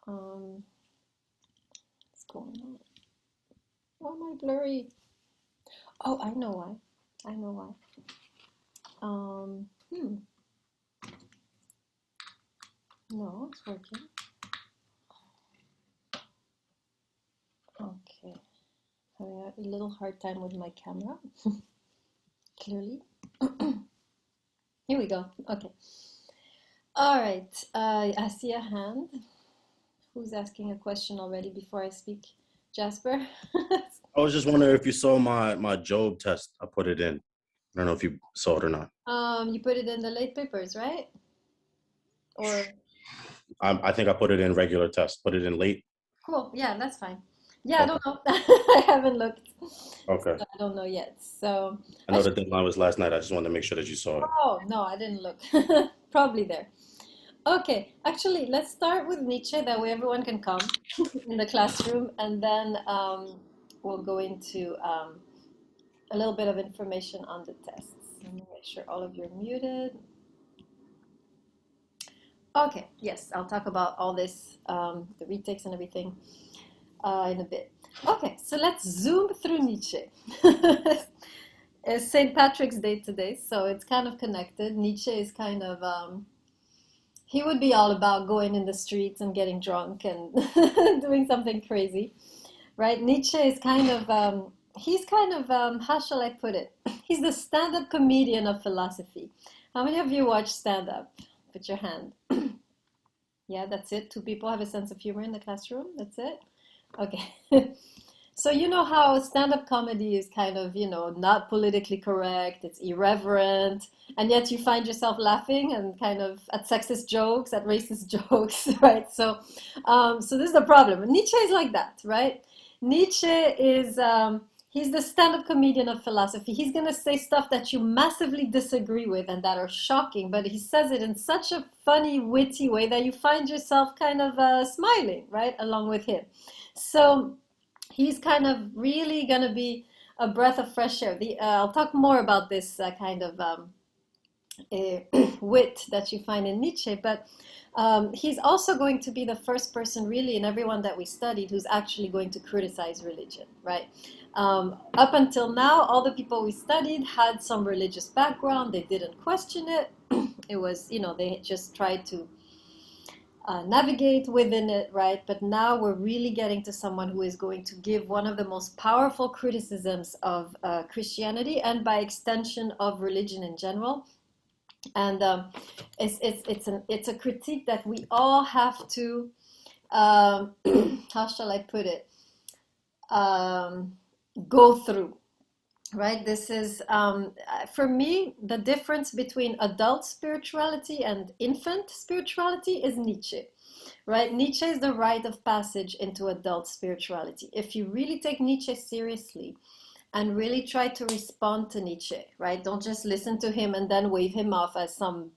Um, what's going on? Why am I blurry? Oh, I know why. I know why. Um, hmm. No, it's working. Okay. Having a little hard time with my camera, clearly. Here we go. Okay. All right. I see a hand. Who's asking a question already before I speak? Jasper? I was just wondering if you saw my Job test. I put it in. I don't know if you saw it or not. You put it in the late papers, right? Or I think I put it in regular test. Put it in late. cool. Yeah, that's fine. Yeah, I Okay. don't know. I haven't looked, so Okay. I don't know yet. So I know the actually, deadline was last night. I just wanted to make sure that you saw it. oh no, I didn't look. Probably there. Okay, actually, let's start with Nietzsche. That way, everyone can come in the classroom, and then we'll go into a little bit of information on the tests. Let me make sure all of you are muted. Okay, yes, I'll talk about all this, the retakes and everything, in a bit. Okay, so let's zoom through Nietzsche. It's St. Patrick's Day today, so it's kind of connected. Nietzsche is kind of, he would be all about going in the streets and getting drunk and doing something crazy, right? Nietzsche is kind of, he's kind of, how shall I put it? He's the stand-up comedian of philosophy. How many of you watch stand-up? Put your hand. Yeah, that's it. Two people have a sense of humor in the classroom. That's it. Okay. So you know how stand-up comedy is kind of, not politically correct, it's irreverent, and yet you find yourself laughing and kind of at sexist jokes, at racist jokes, right? So this is the problem. Nietzsche is like that, right? Nietzsche is he's the stand-up comedian of philosophy. He's gonna say stuff that you massively disagree with and that are shocking, but he says it in such a funny, witty way that you find yourself kind of smiling, right, along with him. So he's kind of really going to be a breath of fresh air. I'll talk more about this kind of wit that you find in Nietzsche, but he's also going to be the first person, really, in everyone that we studied who's actually going to criticize religion, right? Up until now, all the people we studied had some religious background. They didn't question it. It was, they just tried to navigate within it, right? But now we're really getting to someone who is going to give one of the most powerful criticisms of Christianity and by extension of religion in general. And it's a critique that we all have to, how shall I put it, um, go through, right? This is, for me, the difference between adult spirituality and infant spirituality is Nietzsche, right? Nietzsche is the rite of passage into adult spirituality. If you really take Nietzsche seriously and really try to respond to Nietzsche, right? Don't just listen to him and then wave him off as some,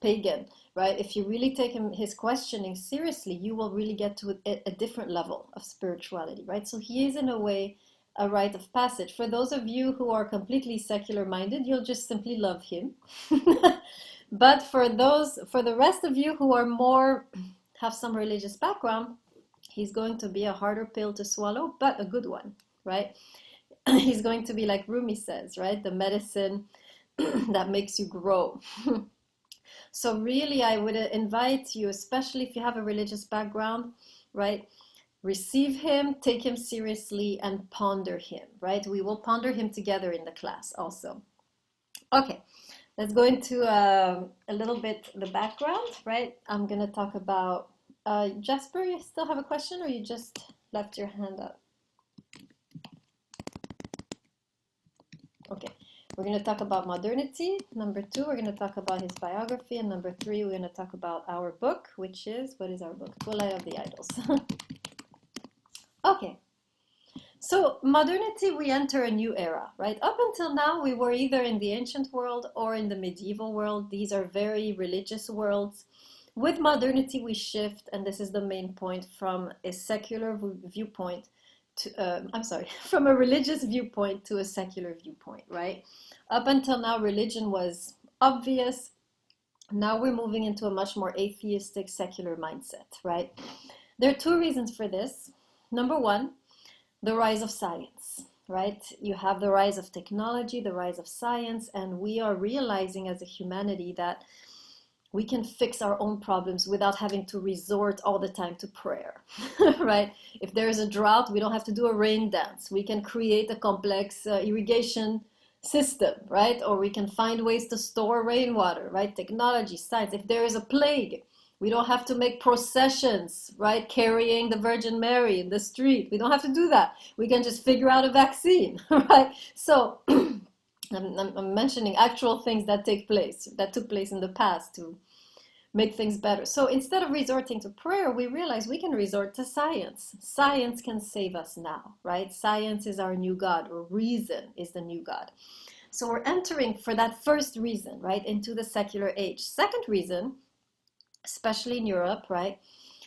pagan, right? If you really take his questioning seriously, you will really get to a different level of spirituality, right? So he is, in a way, a rite of passage. For those of you who are completely secular minded, you'll just simply love him. But for the rest of you who are more, have some religious background, he's going to be a harder pill to swallow, but a good one, right? He's going to be, like Rumi says, right? The medicine that makes you grow. So really, I would invite you, especially if you have a religious background, right? Receive him, take him seriously, and ponder him, right? We will ponder him together in the class also. Okay, let's go into a little bit the background, right? I'm gonna talk about, Jasper, you still have a question or you just left your hand up? Okay, we're going to talk about modernity. Number two, we're going to talk about his biography. And number three, we're going to talk about our book, which is, what is our book? Twilight of the Idols. Okay, so modernity, we enter a new era, right? Up until now, we were either in the ancient world or in the medieval world. These are very religious worlds. With modernity, we shift, and this is the main point, from a secular viewpoint to, I'm sorry, from a religious viewpoint to a secular viewpoint, right? Up until now, religion was obvious. Now we're moving into a much more atheistic, secular mindset, right? There are two reasons for this. Number one, the rise of science, right? You have the rise of technology, the rise of science, and we are realizing as a humanity that we can fix our own problems without having to resort all the time to prayer, right? If there is a drought, we don't have to do a rain dance. We can create a complex irrigation system, right? Or we can find ways to store rainwater, right? Technology, science. If there is a plague, we don't have to make processions, right? Carrying the Virgin Mary in the street. We don't have to do that. We can just figure out a vaccine, right? So I'm mentioning actual things that took place in the past to make things better. So instead of resorting to prayer, we realize we can resort to science. Science can save us now, right? Science is our new God, or reason is the new God. So we're entering, for that first reason, right, into the secular age. Second reason, especially in Europe, right,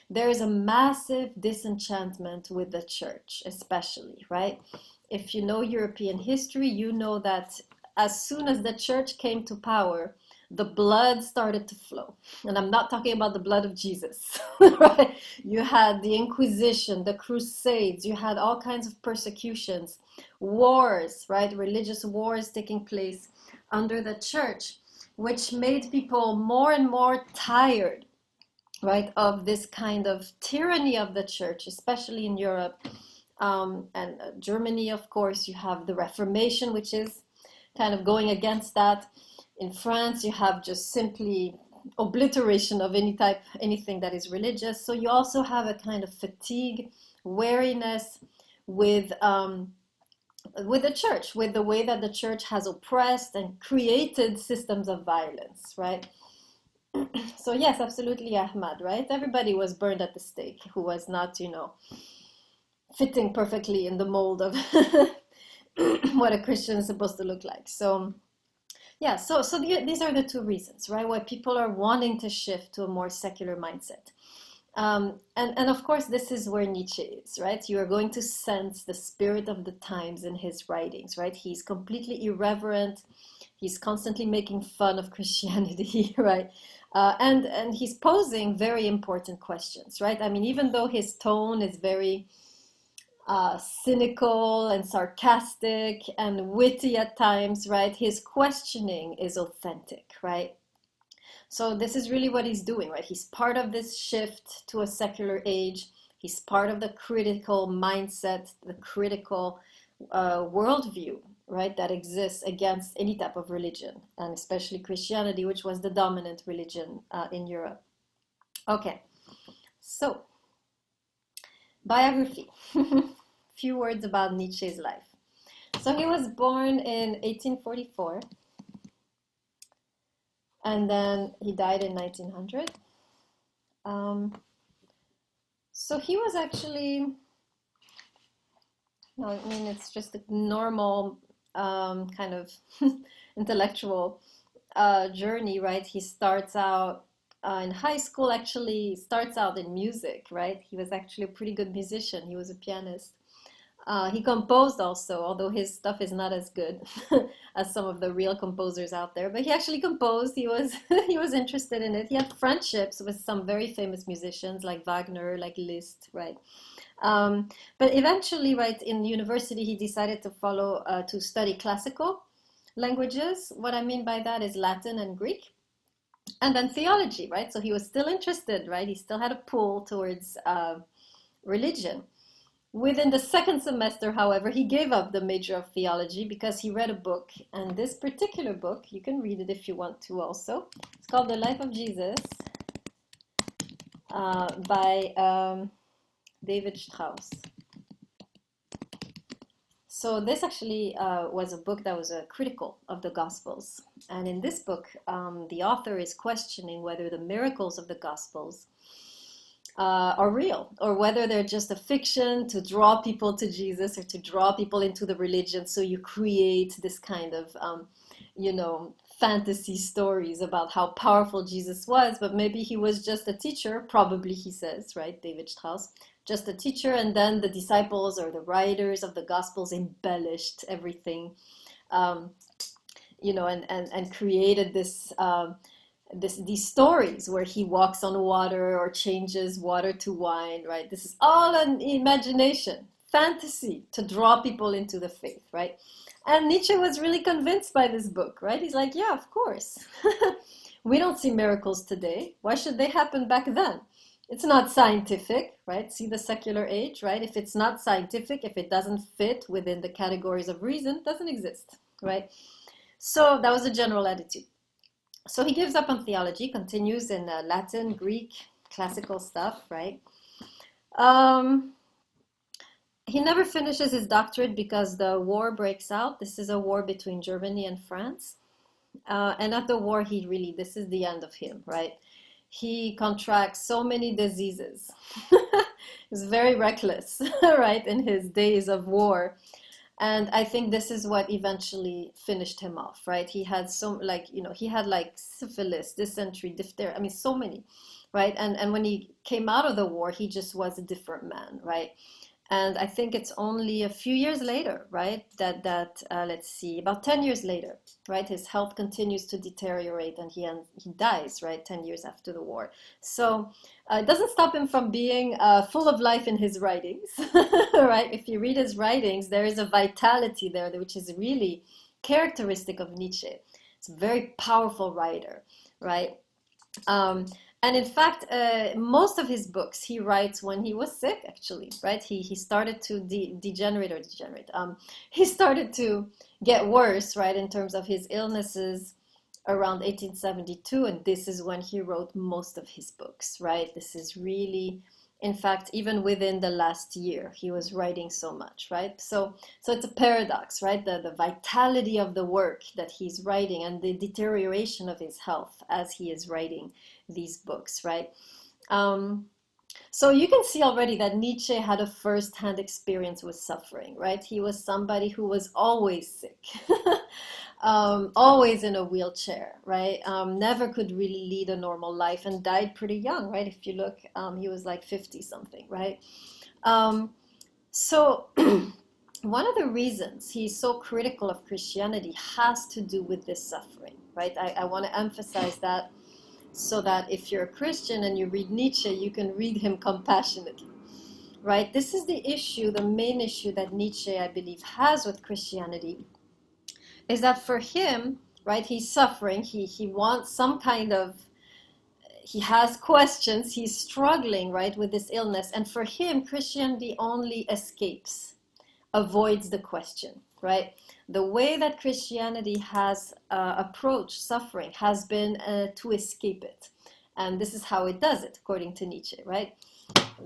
there is a massive disenchantment with the church, especially, right? If you know European history, you know that as soon as the church came to power, the blood started to flow. And I'm not talking about the blood of Jesus, right? You had the Inquisition, the Crusades, you had all kinds of persecutions, wars, right? Religious wars taking place under the church, which made people more and more tired, right, of this kind of tyranny of the church, especially in Europe. And Germany, of course, you have the Reformation, which is kind of going against that. In France, you have just simply obliteration of anything that is religious. So you also have a kind of fatigue, weariness with the church, with the way that the church has oppressed and created systems of violence, right? So yes, absolutely, Ahmad, right? Everybody was burned at the stake who was not, fitting perfectly in the mold of what a Christian is supposed to look like. So yeah, these are the two reasons, right? Why people are wanting to shift to a more secular mindset. And of course, this is where Nietzsche is, right? You are going to sense the spirit of the times in his writings, right? He's completely irreverent. He's constantly making fun of Christianity, right? And he's posing very important questions, right? I mean, even though his tone is very cynical and sarcastic and witty at times, right? His questioning is authentic, right? So this is really what he's doing, right? He's part of this shift to a secular age. He's part of the critical mindset, the critical worldview, right, that exists against any type of religion, and especially Christianity, which was the dominant religion in Europe. Okay, so biography. Few words about Nietzsche's life. So he was born in 1844, and then he died in 1900. So he was actually, no, I mean, it's just a normal kind of intellectual journey, right? He starts out in high school, actually starts out in music, right? He was actually a pretty good musician. He was a pianist. He composed also, although his stuff is not as good as some of the real composers out there. But he actually composed. He was he was interested in it. He had friendships with some very famous musicians like Wagner, like Liszt, right? But eventually, right, in university, he decided to study classical languages. What I mean by that is Latin and Greek, and then theology, right? So he was still interested, right? He still had a pull towards religion. Within the second semester, however, he gave up the major of theology because he read a book, and this particular book, you can read it if you want to also. It's called The Life of Jesus by David Strauss. So this actually was a book that was critical of the Gospels. And in this book, the author is questioning whether the miracles of the Gospels are real, or whether they're just a fiction to draw people to Jesus or to draw people into the religion. So you create this kind of, fantasy stories about how powerful Jesus was, but maybe he was just a teacher, probably he says, right, David Strauss, just a teacher, and then the disciples or the writers of the Gospels embellished everything, and created this these stories where he walks on water or changes water to wine, right? This is all an imagination, fantasy to draw people into the faith, right? And Nietzsche was really convinced by this book, right? He's like, yeah, of course. We don't see miracles today. Why should they happen back then? It's not scientific, right? See the secular age, right? If it's not scientific, if it doesn't fit within the categories of reason, it doesn't exist, right? So that was a general attitude. So he gives up on theology, continues in Latin, Greek, classical stuff, right? He never finishes his doctorate because the war breaks out. This is a war between Germany and France. And at the war, this is the end of him, right? He contracts so many diseases. He's very reckless, right, in his days of war. And I think this is what eventually finished him off, right? He had he had like syphilis, dysentery, diphtheria, I mean, so many, right? And when he came out of the war, he just was a different man, right? And I think it's only a few years later, right, that let's see, about 10 years later, right, his health continues to deteriorate and he dies, right, 10 years after the war. So it doesn't stop him from being full of life in his writings, right? If you read his writings, there is a vitality there, which is really characteristic of Nietzsche. It's a very powerful writer, right? And in fact, most of his books he writes when he was sick, actually, right? He started to degenerate. He started to get worse, right, in terms of his illnesses around 1872, and this is when he wrote most of his books, right? This is really, in fact, even within the last year, he was writing so much, right? So it's a paradox, right? The vitality of the work that he's writing and the deterioration of his health as he is writing these books, right? So you can see already that Nietzsche had a first-hand experience with suffering, right? He was somebody who was always sick, always in a wheelchair, right? Never could really lead a normal life and died pretty young, right? If you look, he was like 50 something, right? So one of the reasons he's so critical of Christianity has to do with this suffering, right? I want to emphasize that, so that if you're a Christian and you read Nietzsche, you can read him compassionately, right? This is the issue, the main issue that Nietzsche, I believe, has with Christianity, is that for him, right, he's suffering, he wants some kind of, he has questions, he's struggling, right, with this illness, and for him, Christianity only escapes, avoids the question, right? The way that Christianity has approached suffering has been to escape it. And this is how it does it, according to Nietzsche, right?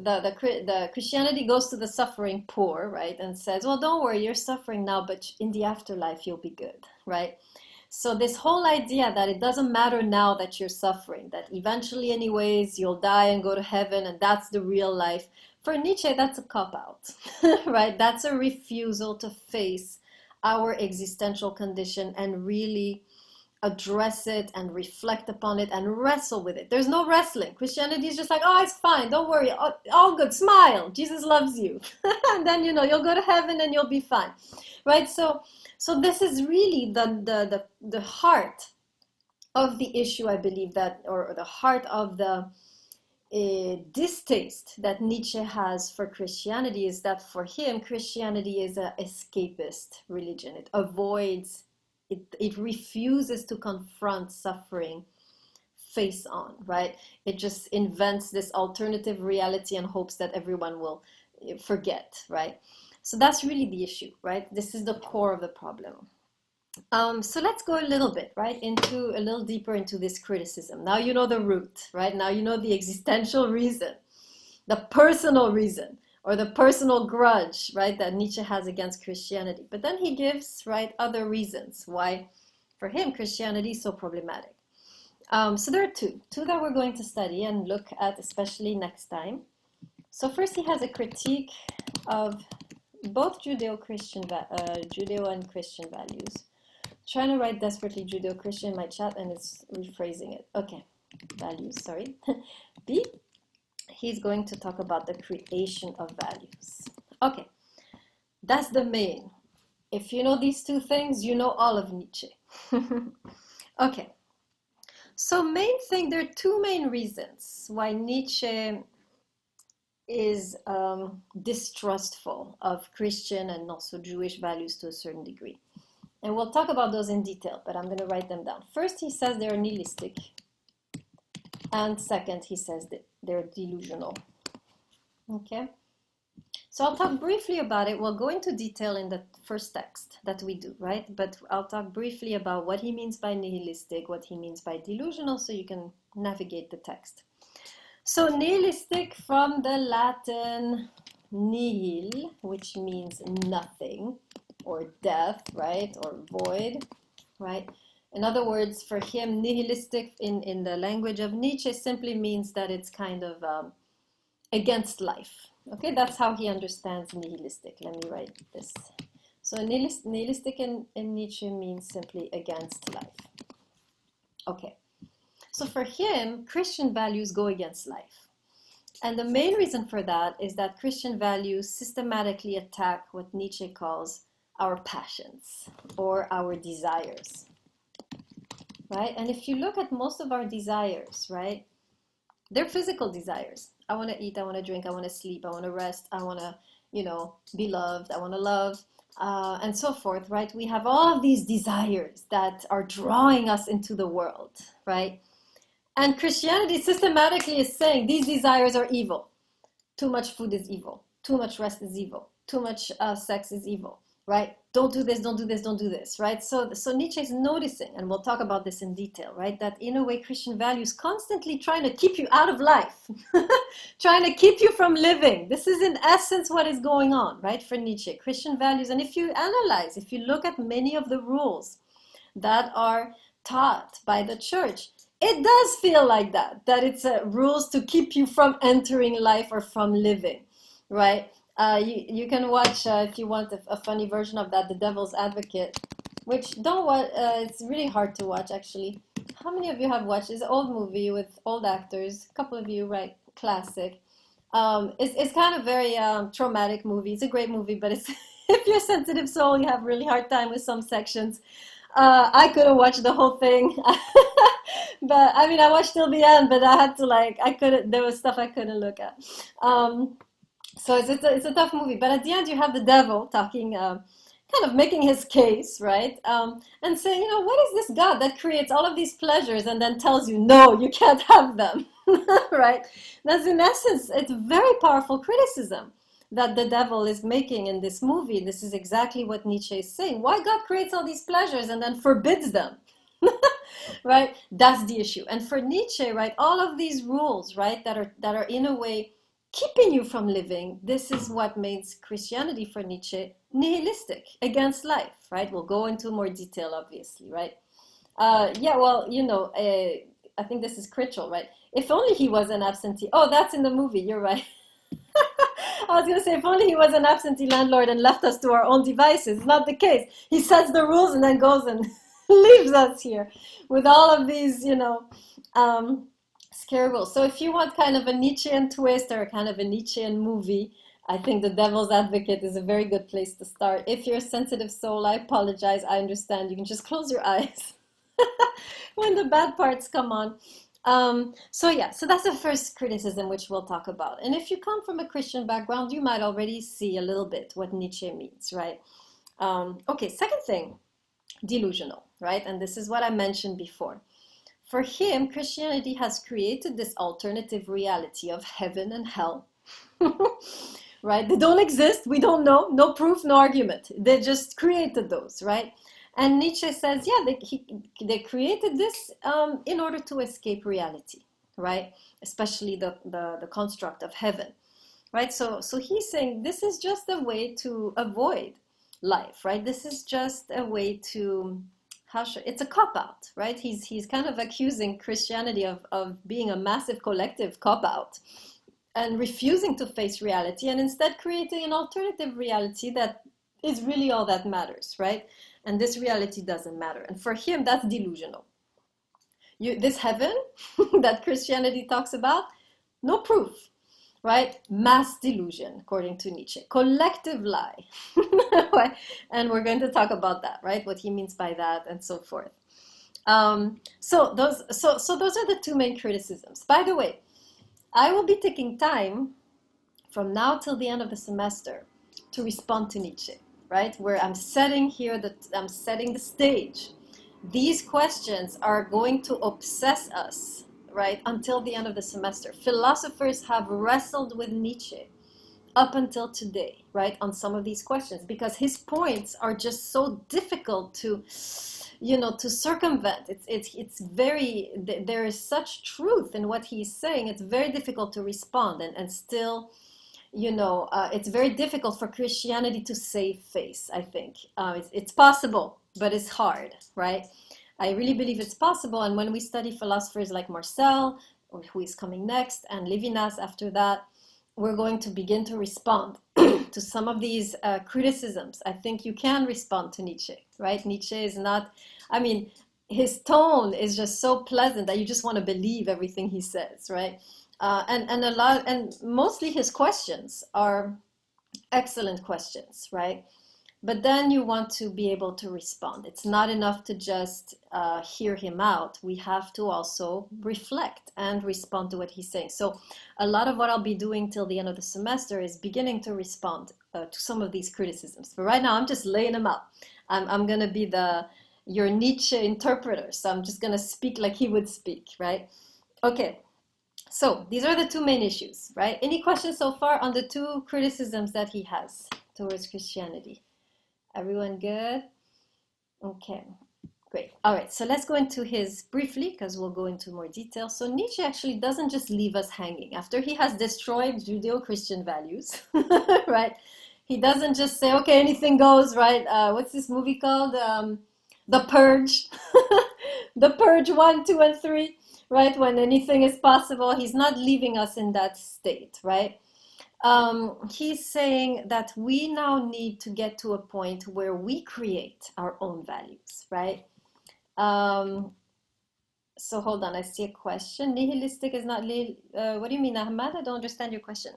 The Christianity goes to the suffering poor, right? And says, well, don't worry, you're suffering now, but in the afterlife, you'll be good, right? So this whole idea that it doesn't matter now that you're suffering, that eventually anyways, you'll die and go to heaven, and that's the real life. For Nietzsche, that's a cop-out, right? That's a refusal to face our existential condition and really address it and reflect upon it and wrestle with it. There's no wrestling. Christianity is just like, oh, it's fine. Don't worry. All good. Smile. Jesus loves you. And then, you'll go to heaven and you'll be fine, right? So this is really the heart of the issue, I believe, that, or the heart of the distaste that Nietzsche has for Christianity, is that for him, Christianity is an escapist religion. It avoids, it refuses to confront suffering face on, right? It just invents this alternative reality and hopes that everyone will forget, right? So that's really the issue, right? This is the core of the problem. So let's go a little bit, right, a little deeper into this criticism. Now you know the root, right? Now you know the existential reason, the personal reason, or the personal grudge, right, that Nietzsche has against Christianity. But then he gives, right, other reasons why, for him, Christianity is so problematic. So there are two that we're going to study and look at, especially next time. So first, he has a critique of both Judeo and Christian values. Trying to write desperately Judeo-Christian in my chat and it's rephrasing it. Okay, values, sorry. B, he's going to talk about the creation of values. Okay, that's the main. If you know these two things, you know all of Nietzsche. Okay, So main thing, there are two main reasons why Nietzsche is distrustful of Christian and also Jewish values to a certain degree. And we'll talk about those in detail, but I'm going to write them down. First, he says they're nihilistic. And second, he says that they're delusional. Okay? So I'll talk briefly about it. We'll go into detail in the first text that we do, right? But I'll talk briefly about what he means by nihilistic, what he means by delusional, so you can navigate the text. So nihilistic, from the Latin nihil, which means nothing, or death, right? Or void, right? In other words, for him, nihilistic in the language of Nietzsche simply means that it's kind of against life. Okay, that's how he understands nihilistic. Let me write this. So nihilistic in Nietzsche means simply against life. Okay, so for him, Christian values go against life. And the main reason for that is that Christian values systematically attack what Nietzsche calls our passions or our desires, right? And if you look at most of our desires, right, they're physical desires. I want to eat, I want to drink, I want to sleep, I want to rest, I want to, be loved, I want to love, and so forth, right? We have all of these desires that are drawing us into the world, right? And Christianity systematically is saying these desires are evil. Too much food is evil. Too much rest is evil. Too much sex is evil, right? Don't do this, don't do this, don't do this, right? So Nietzsche is noticing, and we'll talk about this in detail, right? That in a way, Christian values constantly trying to keep you out of life, trying to keep you from living. This is in essence what is going on, right? For Nietzsche, Christian values. And if you analyze, if you look at many of the rules that are taught by the church, it does feel like that it's rules to keep you from entering life or from living, right? You can watch, if you want a funny version of that, The Devil's Advocate, which don't watch, it's really hard to watch actually. How many of you have watched? It's an old movie with old actors, a couple of you, right? Classic. It's kind of very traumatic movie. It's a great movie, but it's if you're a sensitive soul, you have really hard time with some sections. I couldn't watch the whole thing. But I mean, I watched till the end, but I had to there was stuff I couldn't look at. So it's a tough movie. But at the end, you have the devil talking, kind of making his case, right? And saying, what is this God that creates all of these pleasures and then tells you, no, you can't have them, right? That's in essence, it's a very powerful criticism that the devil is making in this movie. This is exactly what Nietzsche is saying. Why God creates all these pleasures and then forbids them? Right? That's the issue. And for Nietzsche, right, all of these rules, right, that are in a way keeping you from living, this is what makes Christianity for Nietzsche nihilistic, against life, right? We'll go into more detail, obviously, right? Yeah, well, I think this is Critchell, right? If only he was an absentee. Oh, that's in the movie, you're right. I was going to say, if only he was an absentee landlord and left us to our own devices. It's not the case. He sets the rules and then goes and leaves us here with all of these, scary rules. So if you want kind of a Nietzschean twist or kind of a Nietzschean movie, I think The Devil's Advocate is a very good place to start. If you're a sensitive soul, I apologize. I understand. You can just close your eyes when the bad parts come on. So that's the first criticism, which we'll talk about. And if you come from a Christian background, you might already see a little bit what Nietzsche means, right? Okay, second thing, delusional, right? And this is what I mentioned before. For him, Christianity has created this alternative reality of heaven and hell, right? They don't exist. We don't know. No proof, no argument. They just created those, right? And Nietzsche says, yeah, they created this in order to escape reality, right? Especially the construct of heaven, right? So he's saying this is just a way to avoid life, right? This is just a way to, it's a cop-out, right? He's kind of accusing Christianity of being a massive collective cop-out and refusing to face reality and instead creating an alternative reality that is really all that matters, right? And this reality doesn't matter. And for him, that's delusional. This heaven that Christianity talks about, no proof, right? Mass delusion, according to Nietzsche. Collective lie. And we're going to talk about that, right? What he means by that and so forth. So those are the two main criticisms. By the way, I will be taking time from now till the end of the semester to respond to Nietzsche, right? Where I'm setting here that I'm setting the stage. These questions are going to obsess us, right, until the end of the semester. Philosophers have wrestled with Nietzsche up until today, right, on some of these questions because his points are just so difficult to, to circumvent. It's very, there is such truth in what he's saying. It's very difficult to respond and still, it's very difficult for Christianity to save face, I think. It's possible, but it's hard, right? I really believe it's possible. And when we study philosophers like Marcel, or who is coming next, and Levinas after that, we're going to begin to respond to some of these criticisms. I think you can respond to Nietzsche, right? Nietzsche is not, I mean, his tone is just so pleasant that you just want to believe everything he says, right? And mostly his questions are excellent questions, right? But then you want to be able to respond. It's not enough to just hear him out. We have to also reflect and respond to what he's saying. So a lot of what I'll be doing till the end of the semester is beginning to respond to some of these criticisms. But right now, I'm just laying them out. I'm going to be your Nietzsche interpreter. So I'm just going to speak like he would speak, right? Okay. So these are the two main issues, right? Any questions so far on the two criticisms that he has towards Christianity? Everyone good? Okay, great. All right, so let's go into his briefly, because we'll go into more detail. So Nietzsche actually doesn't just leave us hanging. After he has destroyed Judeo-Christian values, right? He doesn't just say, okay, anything goes, right? What's this movie called? The Purge. The Purge 1, 2, and 3, right? When anything is possible. He's not leaving us in that state, right? He's saying that we now need to get to a point where we create our own values, right? So hold on, I see a question. Nihilistic is not, what do you mean, Ahmad? I don't understand your question.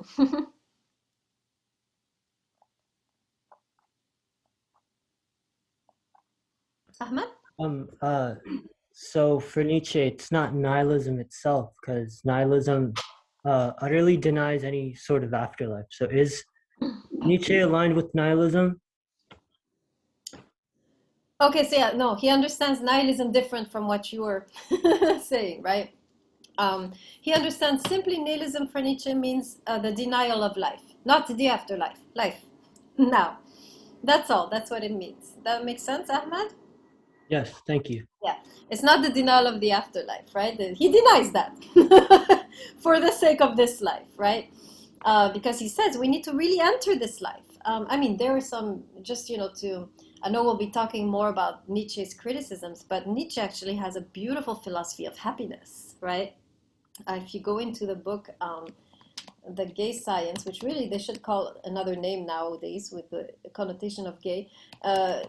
Ahmad? Um, uh, so for Nietzsche, it's not nihilism itself, because nihilism utterly denies any sort of afterlife. So is Nietzsche aligned with nihilism? Okay, so yeah, no, he understands nihilism different from what you were saying, right? He understands simply nihilism for Nietzsche means the denial of life, not the afterlife, life. Now, that's all. That's what it means. That makes sense, Ahmad? Yes, thank you. Yeah, it's not the denial of the afterlife, right? He denies that for the sake of this life, right? Because he says we need to really enter this life. I mean, there are some, just, I know we'll be talking more about Nietzsche's criticisms, but Nietzsche actually has a beautiful philosophy of happiness, right? If you go into the book, The Gay Science, which really they should call another name nowadays with the connotation of gay,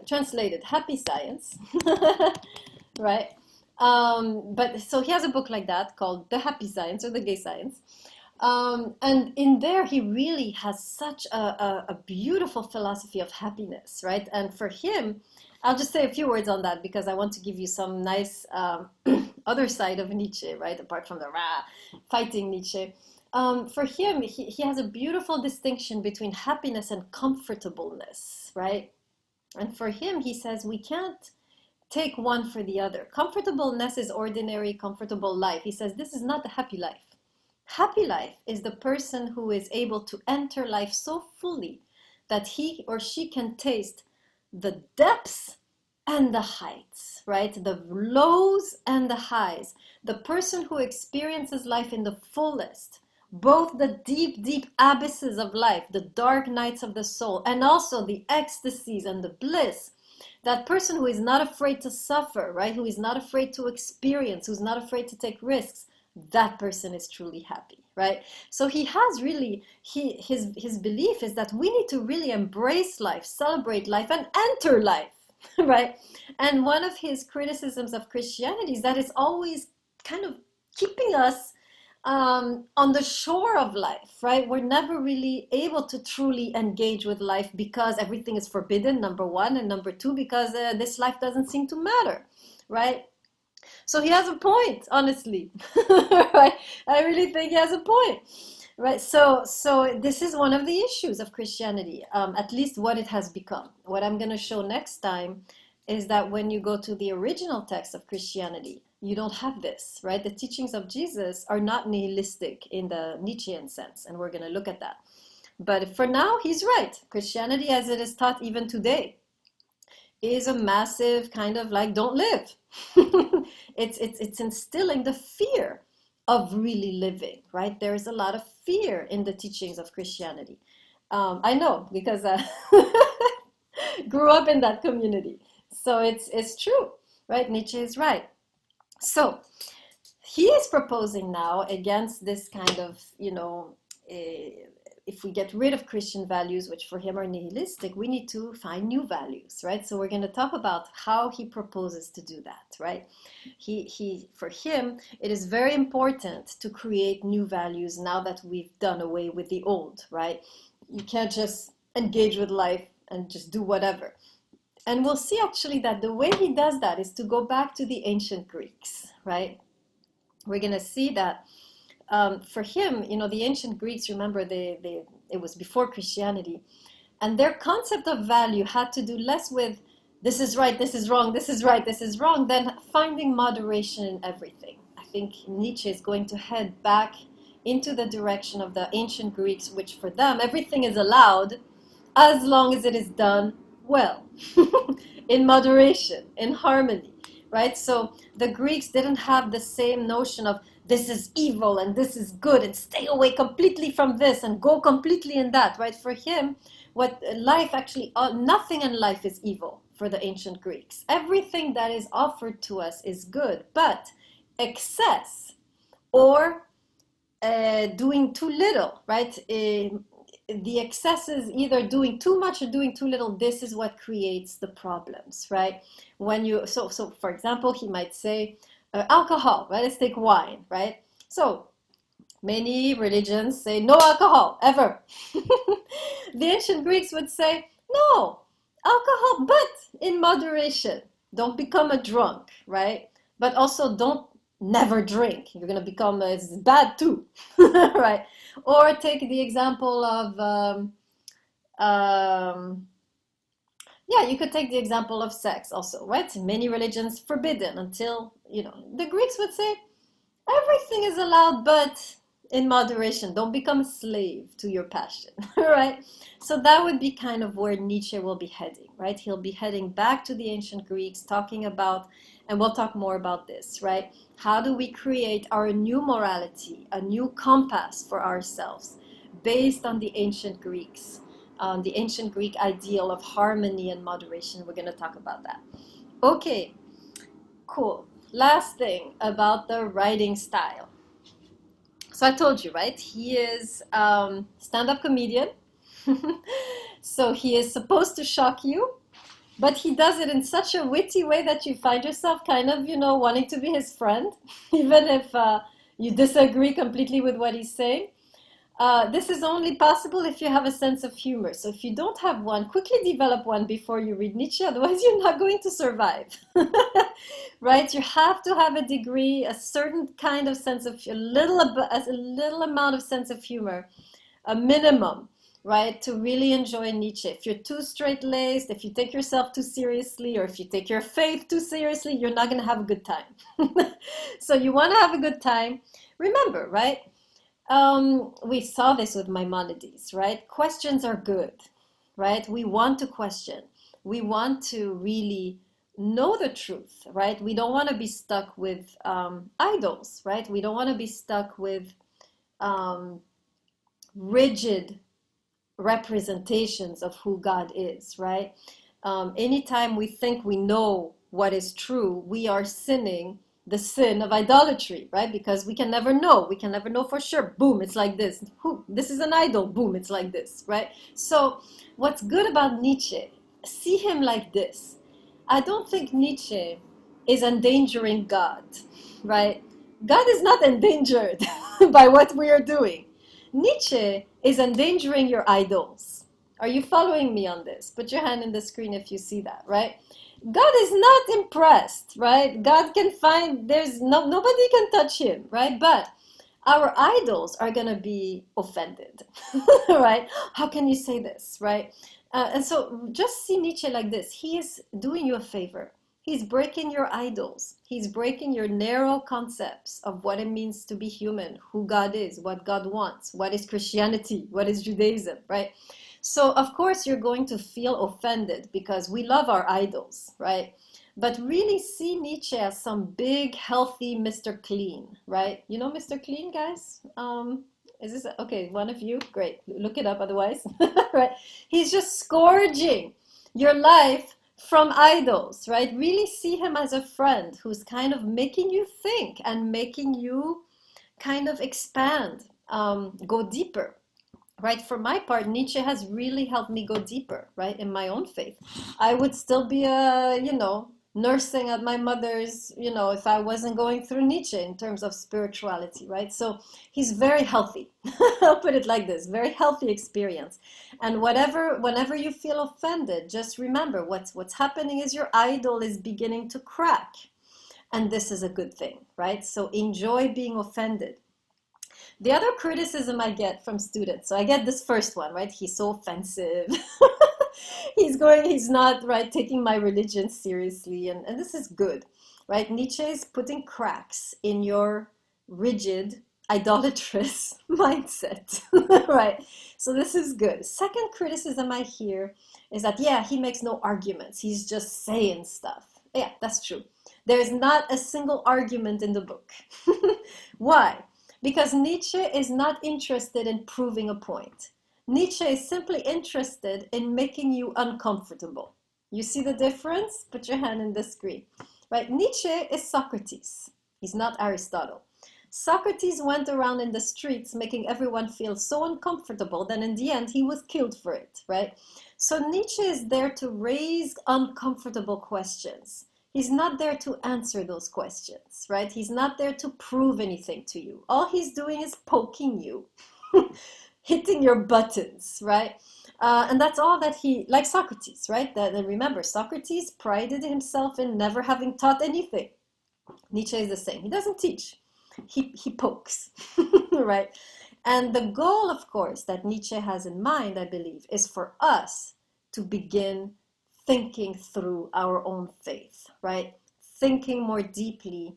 translated Happy Science, right? But so he has a book like that called The Happy Science or The Gay Science. And in there, he really has such a beautiful philosophy of happiness, right? And for him, I'll just say a few words on that because I want to give you some nice other side of Nietzsche, right? Apart from the fighting Nietzsche. For him, he has a beautiful distinction between happiness and comfortableness, right? And for him, he says we can't take one for the other. Comfortableness is ordinary, comfortable life. He says this is not the happy life. Happy life is the person who is able to enter life so fully that he or she can taste the depths and the heights, right? The lows and the highs. The person who experiences life in the fullest, both the deep, deep abysses of life, the dark nights of the soul, and also the ecstasies and the bliss. That person who is not afraid to suffer, right? Who is not afraid to experience, who's not afraid to take risks, that person is truly happy, right? So he has really, his belief is that we need to really embrace life, celebrate life, and enter life, right? And one of his criticisms of Christianity is that it's always kind of keeping us on the shore of life, right? We're never really able to truly engage with life because everything is forbidden, number one, and number two, because this life doesn't seem to matter, right? So he has a point, honestly. Right? I really think he has a point. Right, so this is one of the issues of Christianity, at least what it has become. What I'm going to show next time is that when you go to the original text of Christianity, you don't have this, right? The teachings of Jesus are not nihilistic in the Nietzschean sense, and we're going to look at that. But for now, he's right. Christianity, as it is taught even today, is a massive kind of like, don't live. It's instilling the fear of really living, right? There is a lot of fear in the teachings of Christianity. I know, because I grew up in that community. So it's true, right? Nietzsche is right. So he is proposing now against this kind of, if we get rid of Christian values, which for him are nihilistic, we need to find new values, right? So we're going to talk about how he proposes to do that, right? For him, it is very important to create new values now that we've done away with the old, right? You can't just engage with life and just do whatever. And we'll see actually that the way he does that is to go back to the ancient Greeks, right? We're going to see that for him, the ancient Greeks, remember, it was before Christianity, and their concept of value had to do less with this is right, this is wrong, this is right, this is wrong, than finding moderation in everything. I think Nietzsche is going to head back into the direction of the ancient Greeks, which for them, everything is allowed as long as it is done well, in moderation, in harmony, right? So the Greeks didn't have the same notion of this is evil and this is good and stay away completely from this and go completely in that, right? For him, what life actually, nothing in life is evil for the ancient Greeks. Everything that is offered to us is good, but excess or doing too little, right? The excesses, either doing too much or doing too little, this is what creates the problems, right? When you, so for example, he might say, alcohol, right? Let's take wine, right? So many religions say no alcohol ever. The ancient Greeks would say no alcohol, but in moderation. Don't become a drunk, right? But also don't never drink. You're going to become, it's bad too, right? Or take the example of yeah, you could take the example of sex also, right? Many religions forbidden until, the Greeks would say everything is allowed, but in moderation. Don't become a slave to your passion, right? So that would be kind of where Nietzsche will be heading, right? He'll be heading back to the ancient Greeks, talking about, and we'll talk more about this, right? How do we create our new morality, a new compass for ourselves based on the ancient Greeks? The ancient Greek ideal of harmony and moderation. We're going to talk about that. Okay, cool. Last thing about the writing style. So I told you, right? He is stand-up comedian. So he is supposed to shock you, but he does it in such a witty way that you find yourself kind of, wanting to be his friend, even if you disagree completely with what he's saying. This is only possible if you have a sense of humor. So if you don't have one, quickly develop one before you read Nietzsche, otherwise you're not going to survive. Right? You have to have a degree, a certain kind of sense of, a little amount of sense of humor, a minimum, right? To really enjoy Nietzsche. If you're too straight-laced, if you take yourself too seriously, or if you take your faith too seriously, you're not going to have a good time. So you want to have a good time. Remember, right? We saw this with Maimonides, right? Questions are good, right? We want to question. We want to really know the truth, right? We don't want to be stuck with idols, right? We don't want to be stuck with rigid representations of who God is, right? Anytime we think we know what is true, we are sinning the sin of idolatry, right? Because we can never know. We can never know for sure. Boom, it's like this. This is an idol. Boom, it's like this, right? So what's good about Nietzsche, see him like this. I don't think Nietzsche is endangering God, right? God is not endangered by what we are doing. Nietzsche is endangering your idols. Are you following me on this? Put your hand in the screen if you see that, right? God is not impressed, right? God can find, there's nobody can touch him, right? But our idols are going to be offended, right? How can you say this, right? And so just see Nietzsche like this. He is doing you a favor. He's breaking your idols. He's breaking your narrow concepts of what it means to be human, who God is, what God wants, what is Christianity, what is Judaism, right? So of course you're going to feel offended because we love our idols, right? But really see Nietzsche as some big, healthy Mr. Clean, right? You know Mr. Clean, guys? Is this okay? One of you? Great. Look it up otherwise, right? He's just scourging your life from idols, right? Really see him as a friend who's kind of making you think and making you kind of expand, go deeper, right? For my part, Nietzsche has really helped me go deeper, right, in my own faith. I would still be nursing at my mother's, if I wasn't going through Nietzsche in terms of spirituality, right? So he's very healthy. I'll put it like this, very healthy experience. And whenever you feel offended, just remember what's happening is your idol is beginning to crack. And this is a good thing, right? So enjoy being offended. The other criticism I get from students, so I get this first one, right? He's so offensive. He's not, right, taking my religion seriously. And this is good, right? Nietzsche is putting cracks in your rigid, idolatrous mindset, right? So this is good. Second criticism I hear is that, yeah, he makes no arguments. He's just saying stuff. Yeah, that's true. There is not a single argument in the book. Why? Because Nietzsche is not interested in proving a point. Nietzsche is simply interested in making you uncomfortable. You see the difference? Put your hand in the screen. Right? Nietzsche is Socrates. He's not Aristotle. Socrates went around in the streets making everyone feel so uncomfortable that in the end he was killed for it, right? So Nietzsche is there to raise uncomfortable questions. He's not there to answer those questions, right? He's not there to prove anything to you. All he's doing is poking you, hitting your buttons, right? And that's all that like Socrates, right? And remember, Socrates prided himself in never having taught anything. Nietzsche is the same. He doesn't teach. He pokes, right? And the goal, of course, that Nietzsche has in mind, I believe, is for us to begin thinking through our own faith, right? Thinking more deeply,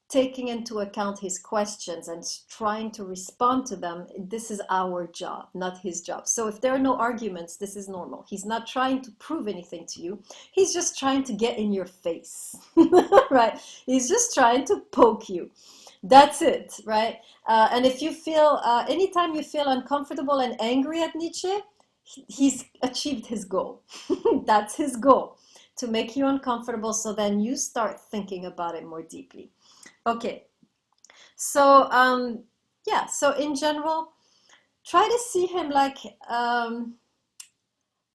taking into account his questions and trying to respond to them. This is our job, not his job. So if there are no arguments, this is normal. He's not trying to prove anything to you. He's just trying to get in your face, right? He's just trying to poke you. That's it, right? And if you feel, anytime you feel uncomfortable and angry at Nietzsche, he's achieved his goal. That's his goal, to make you uncomfortable, so then you start thinking about it more deeply. Okay, so yeah, so in general, try to see him like a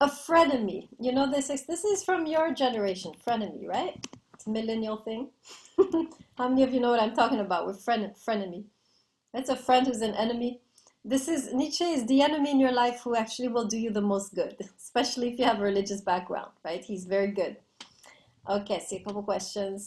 frenemy. You know, this is from your generation, frenemy, right? It's a millennial thing. How many of you know what I'm talking about with frenemy? It's a friend who's an enemy. Nietzsche is the enemy in your life who actually will do you the most good, especially if you have a religious background, right? He's very good. Okay, see a couple questions.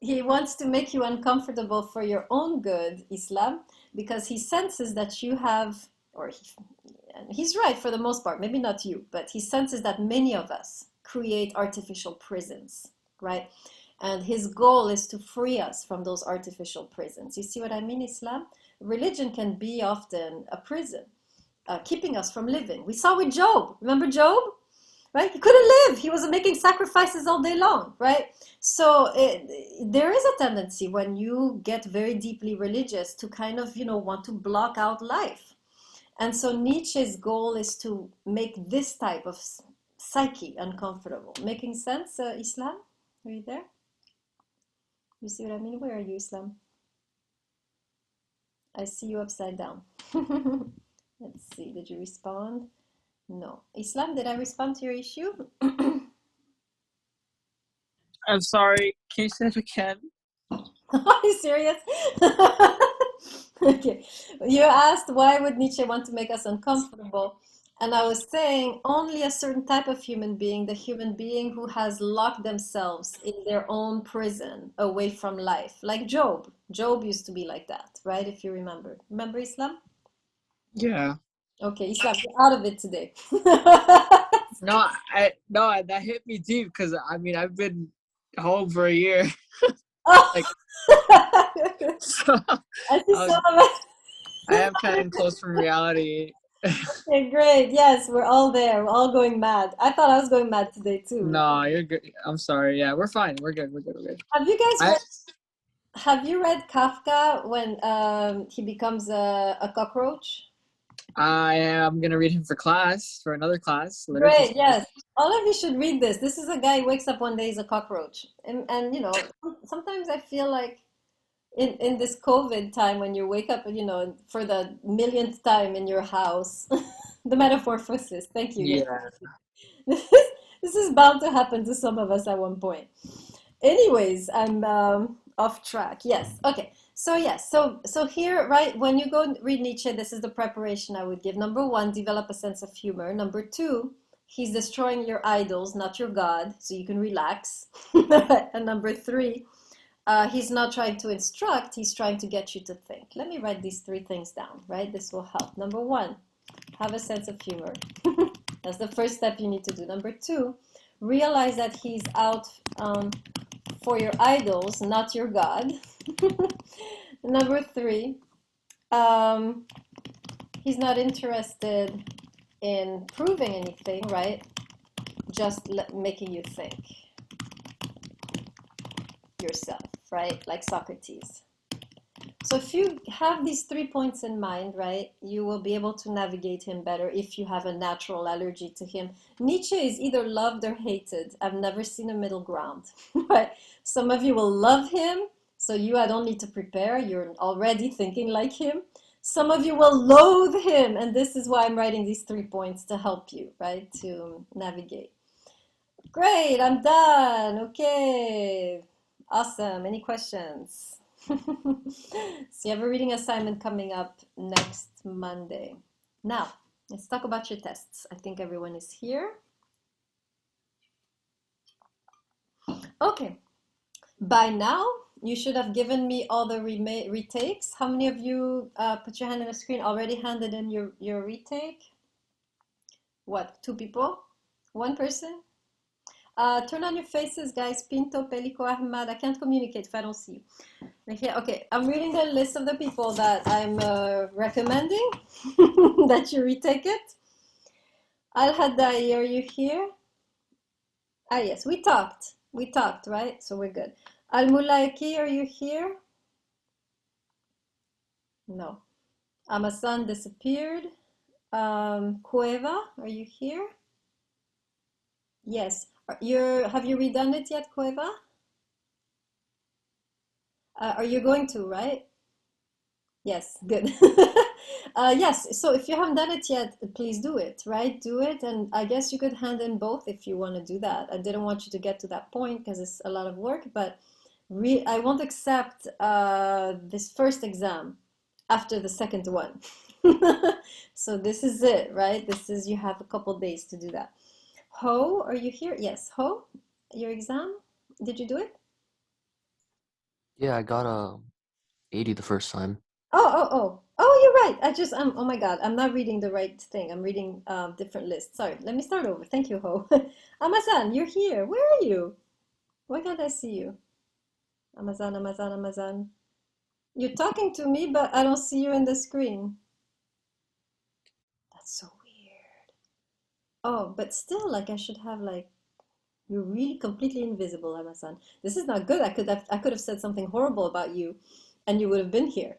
He wants to make you uncomfortable for your own good, Islam, because he senses that you have, and he's right for the most part, maybe not you, but he senses that many of us create artificial prisons, right? And his goal is to free us from those artificial prisons. You see what I mean, Islam? Religion can be often a prison, keeping us from living. We saw with Job. Remember Job? Right? He couldn't live. He was making sacrifices all day long, right? So there is a tendency when you get very deeply religious to kind of, want to block out life. And so Nietzsche's goal is to make this type of psyche uncomfortable. Making sense, Islam? Are you there? You see what I mean? Where are you, Islam? I see you upside down. Let's see. Did you respond? No. Islam, did I respond to your issue? I'm sorry. Can you say it again? Are you serious? Okay. You asked why would Nietzsche want to make us uncomfortable? And I was saying only a certain type of human being, the human being who has locked themselves in their own prison away from life, like Job. Job used to be like that, right? If you remember. Remember Islam? Yeah. Okay, Islam, get out of it today. No, that hit me deep because I mean I've been home for a year. Oh. Like so I see I some was of it. I am kind of close from reality. Okay, great. Yes, we're all there. We're all going mad. I thought I was going mad today too. No, you're good. I'm sorry. Yeah, we're fine. We're good. We're good. We're good. Have you guys I read Have you read Kafka when he becomes a cockroach? I am gonna read him for another class, literature Great, studies. yes. All of you should read this. This is a guy who wakes up one day, he's a cockroach. And you know, sometimes I feel like in this COVID time when you wake up, you know, for the millionth time in your house, the metamorphosis. Thank you. Yes. Yeah. This is, this is bound to happen to some of us at one point. Anyways, I'm off track. Yes. Okay. So yes. So here, right, when you go and read Nietzsche, this is the preparation I would give. Number one, develop a sense of humor. Number two, he's destroying your idols, not your God, so you can relax. And number three, he's not trying to instruct, he's trying to get you to think. Let me write these three things down, right? This will help. Number one, have a sense of humor. That's the first step you need to do. Number two, realize that he's out for your idols, not your God. Number three, um, he's not interested in proving anything, right? Just making you think yourself, right? Like Socrates. So if you have these 3 points in mind, right, you will be able to navigate him better if you have a natural allergy to him. Nietzsche is either loved or hated. I've never seen a middle ground, right? Some of you will love him, so I don't need to prepare. You're already thinking like him. Some of you will loathe him, and this is why I'm writing these 3 points to help you, right, to navigate. Great, I'm done. Okay, awesome. Any questions? So you have a reading assignment coming up next Monday. Now, let's talk about your tests. I think everyone is here. Okay, by now, you should have given me all the retakes. How many of you put your hand on the screen, already handed in your retake? What, 2 people? 1 person? Turn on your faces, guys. Pinto, Pelico, Ahmad. I can't communicate if I don't see you. Here, okay, I'm reading the list of the people that I'm recommending that you retake it. Al Haddai, are you here? Ah, yes, we talked. We talked, right? So we're good. Al Mulaiki, are you here? No. Amasan disappeared. Cueva, are you here? Yes. Have you redone it yet, Cueva? Are you going to, right? Yes, good. Yes, so if you haven't done it yet, please do it, right? Do it, and I guess you could hand in both if you want to do that. I didn't want you to get to that point because it's a lot of work, but I won't accept this first exam after the second one. So this is it, right? You have a couple days to do that. Ho, are you here? Yes, Ho, your exam, did you do it? Yeah, I got a 80 the first time. Oh, you're right. Oh my God, I'm not reading the right thing. I'm reading different lists. Sorry, let me start over. Thank you, Ho. Amazon, you're here. Where are you? Why can't I see you? Amazon. You're talking to me, but I don't see you in the screen. That's so weird. Oh, but still, like I should have like you're really completely invisible, Amazon. This is not good. I could have said something horrible about you, and you would have been here.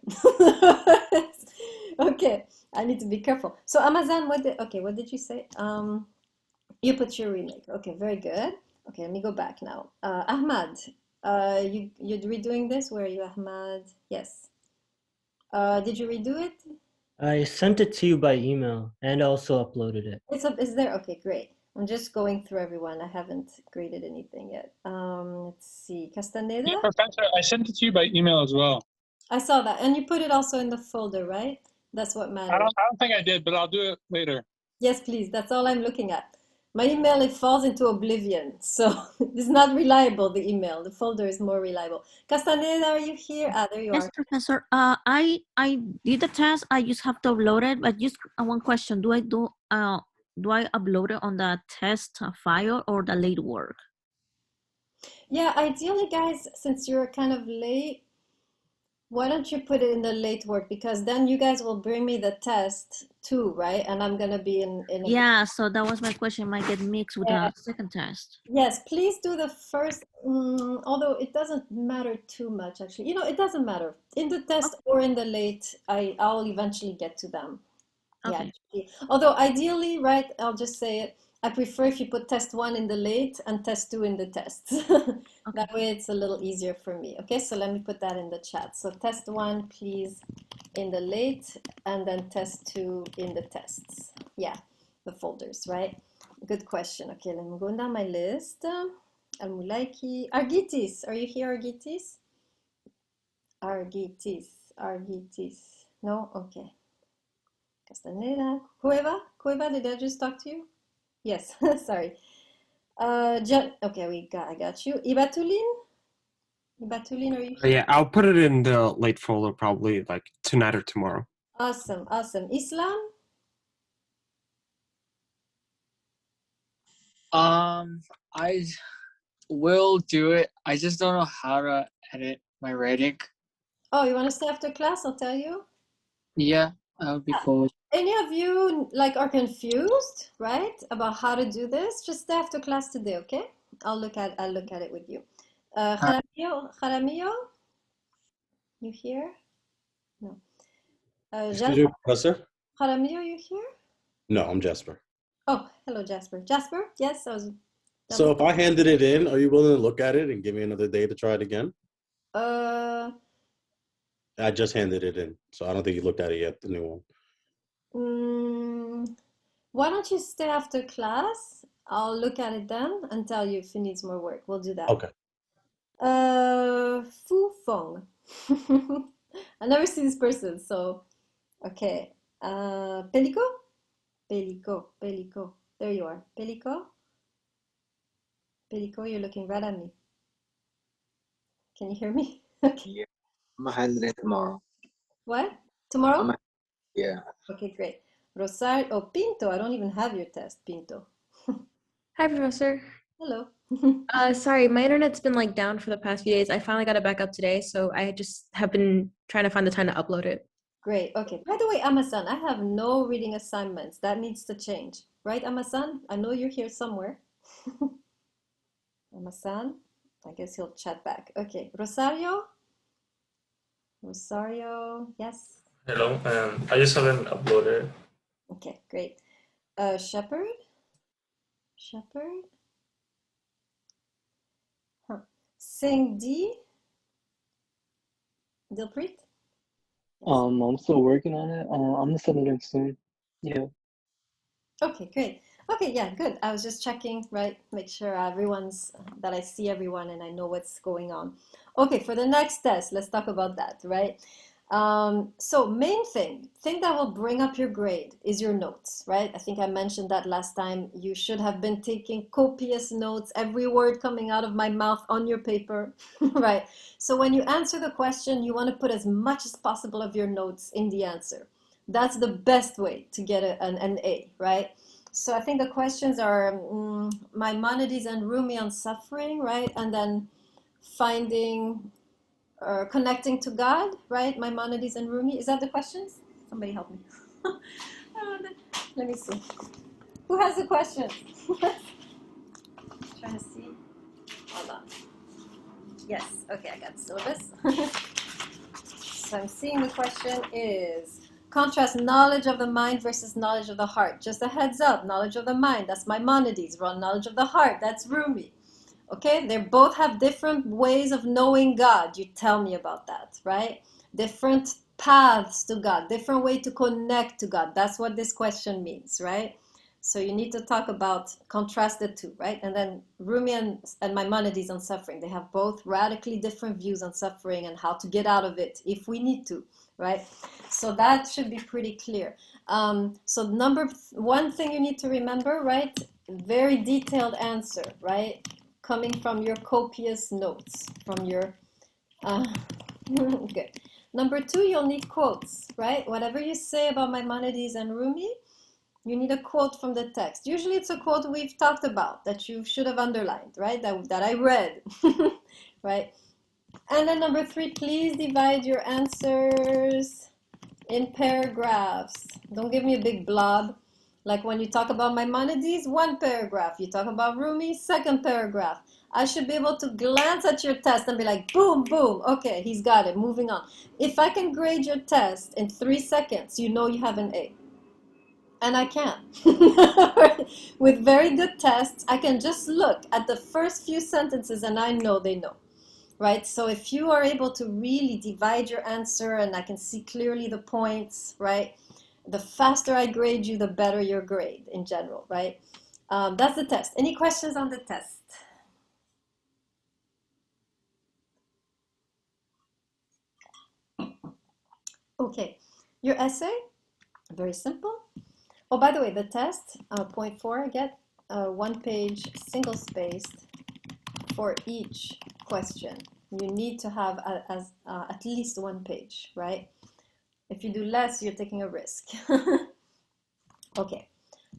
Okay, I need to be careful. So Amazon, what did you say? You put your remake. Okay, very good. Okay, let me go back now. Ahmad, you're redoing this? Where are you, Ahmad? Yes. Did you redo it? I sent it to you by email and also uploaded it. It's there. Okay, great. I'm just going through everyone. I haven't graded anything yet. Let's see. Castaneda? Yeah, Professor, I sent it to you by email as well. I saw that. And you put it also in the folder, right? That's what I matters. don't think I did, but I'll do it later. Yes, please. That's all I'm looking at. My email, it falls into oblivion. So it's not reliable, the email. The folder is more reliable. Castaneda, are you here? Ah, there you Yes, are. Professor. I did the test. I just have to upload it. But just one question: do I upload it on the test file or the late work? Yeah, ideally, guys, since you're kind of late, why don't you put it in the late work? Because then you guys will bring me the test too, right? And I'm gonna be in a Yeah. So that was my question. Might get mixed with yeah. the second test. Yes, please do the first, although it doesn't matter too much, actually. You know, it doesn't matter. In the test or in the late, I'll eventually get to them. Yeah, Okay. actually. Although ideally, right, I'll just say it. I prefer if you put test one in the late and test two in the tests. Okay. That way it's a little easier for me. Okay, so let me put that in the chat. So test one, please, in the late, and then test two in the tests. Yeah, the folders, right? Good question. Okay, let me go down my list. Al-Mulaiki. Argitis, are you here, Argitis? Argitis. No? Okay. Castaneda. Cueva, did I just talk to you? Yes, sorry. Okay, I got you. Ibatulin? Ibatulin, are you here? Yeah, I'll put it in the late folder probably like tonight or tomorrow. Awesome, awesome. Islam? I will do it. I just don't know how to edit my writing. Oh, you want to stay after class? I'll tell you. Yeah, that would be cool. Any of you like are confused, right, about how to do this? Just stay after class today, okay? I'll look at it with you. Jaramillo, you here? No. Excuse me, Professor? Jaramillo, you here? No, I'm Jasper. Oh, hello, Jasper. Jasper? Yes, I was So double. if I handed it in, are you willing to look at it and give me another day to try it again? Uh, I just handed it in, so I don't think you looked at it yet, the new one. why don't you stay after class? I'll look at it then and tell you if it needs more work. We'll do that. Okay. Fu Feng. I never see this person, so okay. Pelico? Pelico. There you are. Pelico? Pelico, you're looking right at me. Can you hear me? Okay. Yeah, I'm gonna handle it tomorrow. What? Tomorrow? Yeah. Okay, great. Rosario, oh, Pinto, I don't even have your test, Pinto. Hi, Professor. Hello. Sorry, my internet's been like down for the past few days. I finally got it back up today, so I just have been trying to find the time to upload it. Great. Okay. By the way, Amasan, I have no reading assignments. That needs to change. Right, Amasan? I know you're here somewhere. Amasan? I guess he'll chat back. Okay. Rosario? Rosario? Yes? Hello, I just haven't uploaded. Okay, great. Shepherd? Shepherd? Huh. Sing D? Dilpreet? I'm still working on it. I'm gonna send it in soon. Yeah. Okay, great. Okay, yeah, good. I was just checking, right? Make sure that I see everyone and I know what's going on. Okay, for the next test, let's talk about that, right? So main thing that will bring up your grade is your notes, right? I think I mentioned that last time. You should have been taking copious notes, every word coming out of my mouth on your paper, right? So when you answer the question, you want to put as much as possible of your notes in the answer. That's the best way to get an A, right? So I think the questions are Maimonides and Rumi on suffering, right? And then finding or connecting to God, right? Maimonides and Rumi. Is that the questions? Somebody help me. Let me see. Who has the questions? Trying to see. Hold on. Yes. Okay, I got the syllabus. So I'm seeing the question is contrast knowledge of the mind versus knowledge of the heart. Just a heads up, knowledge of the mind, that's Maimonides. Wrong, knowledge of the heart, that's Rumi. Okay, they both have different ways of knowing God. You tell me about that, right? Different paths to God, different way to connect to God. That's what this question means, right? So you need to talk about contrast the two, right? And then Rumi and Maimonides on suffering. They have both radically different views on suffering and how to get out of it if we need to. right? So that should be pretty clear. So number one thing you need to remember, right? Very detailed answer, right? Coming from your copious notes, from your, good. Number two, you'll need quotes, right? Whatever you say about Maimonides and Rumi, you need a quote from the text. Usually it's a quote we've talked about that you should have underlined, right? That I read, right? And then number three, please divide your answers in paragraphs. Don't give me a big blob. Like when you talk about Maimonides, one paragraph. You talk about Rumi, second paragraph. I should be able to glance at your test and be like, boom, boom. Okay, he's got it. Moving on. If I can grade your test in 3 seconds, you know you have an A. And I can. With very good tests, I can just look at the first few sentences and I know they know. Right? So if you are able to really divide your answer and I can see clearly the points, right? The faster I grade you, the better your grade in general, right? That's the test. Any questions on the test? Okay, your essay, very simple. Oh, by the way, the test, point 4, I get 1 page single-spaced for each question. You need to have at least 1 page, right? If you do less, you're taking a risk. Okay,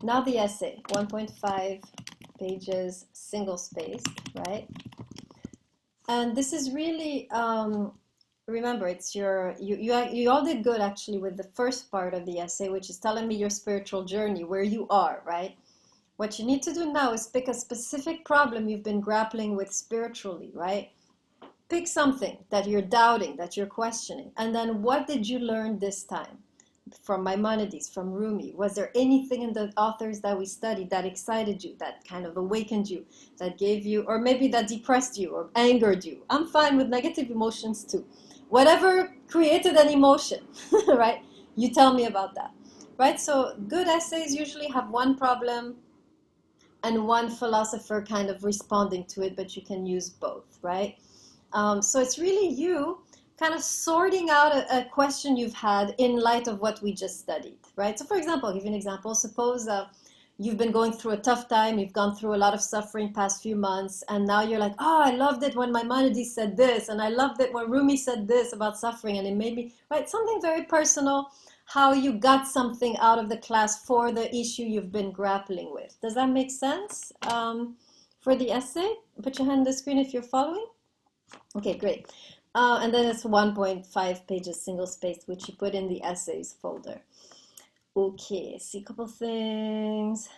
now the essay, 1.5 pages, single-spaced, right? And this is really, remember, it's you all did good actually with the first part of the essay, which is telling me your spiritual journey, where you are, right? What you need to do now is pick a specific problem you've been grappling with spiritually, right? Pick something that you're doubting, that you're questioning, and then what did you learn this time? From Maimonides, from Rumi? Was there anything in the authors that we studied that excited you, that kind of awakened you, that gave you, or maybe that depressed you or angered you? I'm fine with negative emotions too. Whatever created an emotion, right? You tell me about that, right? So good essays usually have one problem and one philosopher kind of responding to it, but you can use both, right? So it's really you kind of sorting out a question you've had in light of what we just studied, right? So for example, I'll give you an example. Suppose you've been going through a tough time, you've gone through a lot of suffering past few months, and now you're like, oh, I loved it when Maimonides said this, and I loved it when Rumi said this about suffering, and it made me, right? Something very personal, how you got something out of the class for the issue you've been grappling with. Does that make sense for the essay? Put your hand on the screen if you're following. Okay, great. And then it's 1.5 pages single-spaced, which you put in the essays folder. Okay, see a couple things.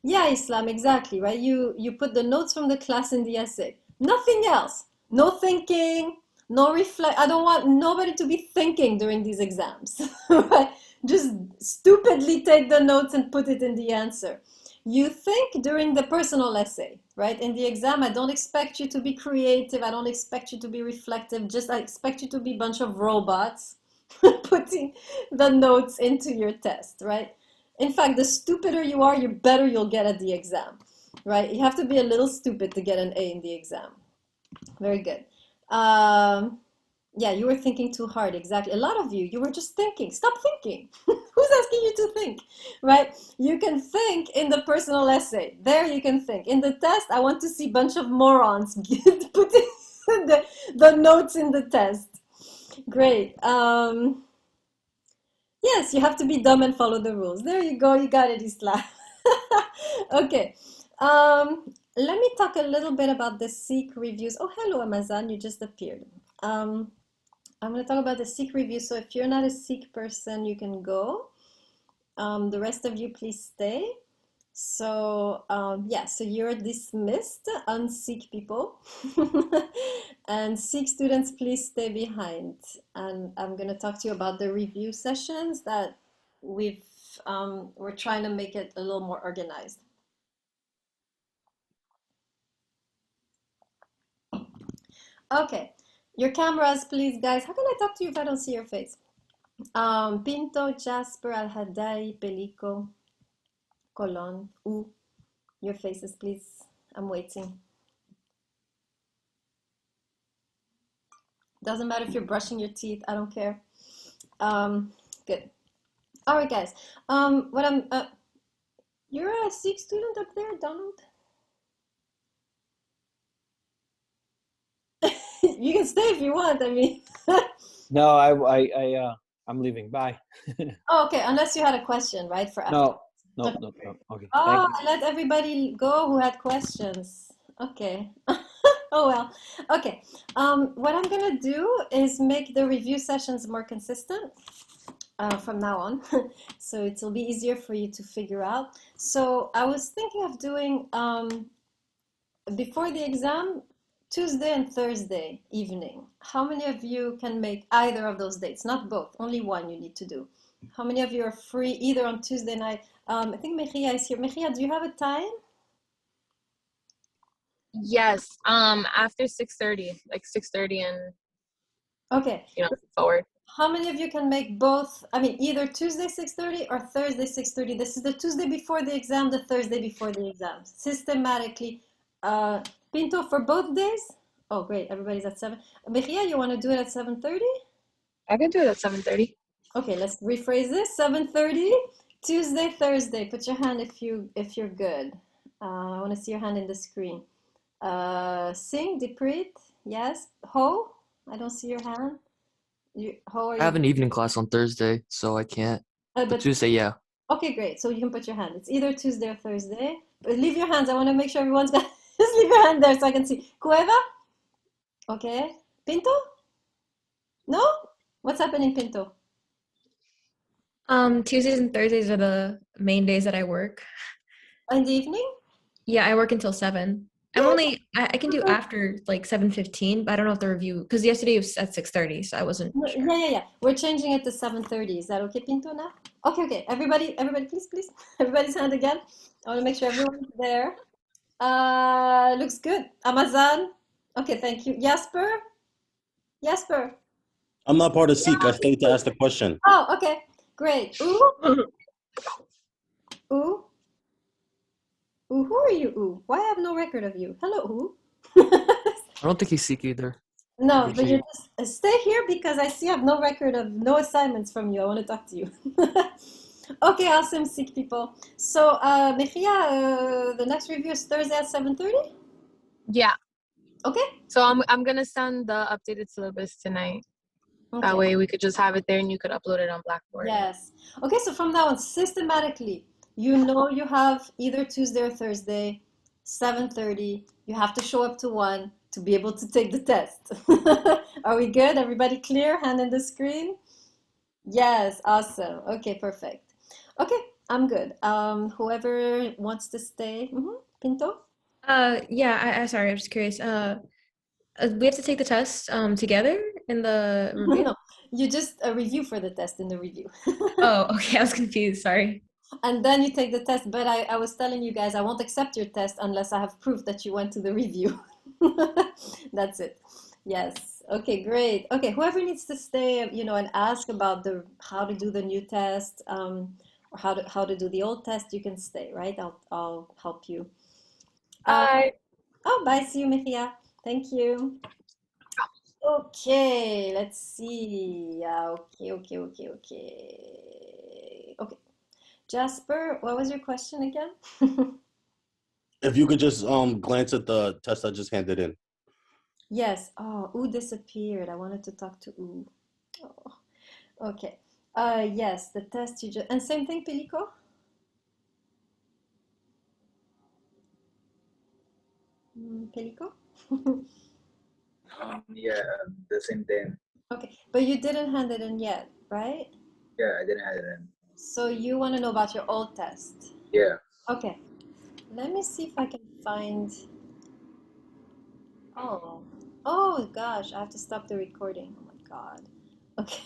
Yeah, Islam, exactly, right? You put the notes from the class in the essay. Nothing else. No thinking, no reflect. I don't want nobody to be thinking during these exams, right? Just stupidly take the notes and put it in the answer. You think during the personal essay, right? In the exam, I don't expect you to be creative. I don't expect you to be reflective. Just I expect you to be a bunch of robots putting the notes into your test, right? In fact, the stupider you are, the better you'll get at the exam, right? You have to be a little stupid to get an A in the exam. Very good. Yeah, you were thinking too hard, exactly. A lot of you were just thinking. Stop thinking. Who's asking you to think, right? You can think in the personal essay. There you can think. In the test, I want to see a bunch of morons putting the notes in the test. Great. Yes, you have to be dumb and follow the rules. There you go. You got it, Islam. Okay. Let me talk a little bit about the Seek reviews. Oh, hello, Amazon. You just appeared. I'm going to talk about the Seek review. So if you're not a Seek person, you can go. The rest of you, please stay. So yeah, so you're dismissed, unseek people. And Seek students, please stay behind. And I'm going to talk to you about the review sessions that we're trying to make it a little more organized. Okay, your cameras, please, guys. How can I talk to you if I don't see your face? Pinto, Jasper, Al-Hadai, Pelico, Colon, your faces, please. I'm waiting. Doesn't matter if you're brushing your teeth, I don't care. Good. All right, guys. You're a Sikh student up there, Donald? You can stay if you want. I mean, No, I'm leaving. Bye. oh, okay. Unless you had a question, right? For after. No. Okay. No. Okay. Oh, Thank you. I let everybody go who had questions. Okay. Oh well. Okay. What I'm gonna do is make the review sessions more consistent from now on, so it will be easier for you to figure out. So I was thinking of doing before the exam, Tuesday and Thursday evening. How many of you can make either of those dates? Not both, only one you need to do. How many of you are free either on Tuesday night? I think Mejia is here. Mejia, do you have a time? Yes. After 6:30, like 6:30 and Okay. forward. How many of you can make both? I mean, either Tuesday 6:30 or Thursday 6:30. This is the Tuesday before the exam, the Thursday before the exam. Systematically. Pinto for both days? Oh, great. Everybody's at 7. Mejia, you want to do it at 7:30? I can do it at 7:30. Okay, let's rephrase this. 7:30, Tuesday, Thursday. Put your hand if you're good. I want to see your hand in the screen. Sing, Diprit, yes. Ho, I don't see your hand. Ho, are I have you? an evening class on Thursday, so I can't. But But Tuesday, yeah. okay, great. So you can put your hand. It's either Tuesday or Thursday. But leave your hands. I want to make sure everyone's got. Just leave your hand there so I can see. Cueva? Okay. Pinto? No? What's happening, Pinto? Tuesdays and Thursdays are the main days that I work. In the evening? Yeah, I work until 7. I can do after like 7:15, but I don't know if the review because yesterday was at 6:30, so I wasn't sure. Yeah. We're changing it to 7:30. Is that okay, Pinto, now? Okay. Everybody, please. Everybody's hand again. I want to make sure everyone's there. Looks good. Amazon. Okay, thank you. Jasper? I'm not part of Seek. I stayed to ask the question. Oh, okay. Great. Ooh? Ooh? Ooh, who are you, Ooh? Why I have no record of you? Hello, Ooh. I don't think he's Sikh either. No, but you just stay here because I see I have no record of no assignments from you. I want to talk to you. Okay, awesome, Sikh people. So, Mejia, the next review is Thursday at 7:30? Yeah. Okay. So I'm gonna send the updated syllabus tonight. Okay. That way we could just have it there and you could upload it on Blackboard. Yes. Okay, so from now on, systematically, you know you have either Tuesday or Thursday, 7:30. You have to show up to 1 to be able to take the test. Are we good? Everybody clear? Hand in the screen? Yes, awesome. Okay, perfect. Okay, I'm good. Whoever wants to stay. Pinto? Yeah, I sorry, I'm just curious. We have to take the test together in the review? No, you just review for the test in the review. Oh, okay, I was confused, sorry. And then you take the test, but I was telling you guys I won't accept your test unless I have proof that you went to the review. That's it. Yes. Okay, great. Okay, whoever needs to stay, and ask about how to do the new test, or how to do the old test, you can stay, right? I'll help you. Bye. Oh, bye. See you, Mejia. Thank you. Okay, let's see. Okay. Jasper, what was your question again? If you could just glance at the test I just handed in. Yes. Oh, Ooh disappeared. I wanted to talk to Ooh. Oh, okay. Yes, the test you just and same thing, Pelico? Pelico? Yeah, the same thing. Okay, but you didn't hand it in yet, right? Yeah, I didn't have it in. So you want to know about your old test? Yeah. Okay. Let me see if I can find. Oh gosh, I have to stop the recording. Oh my God. Okay.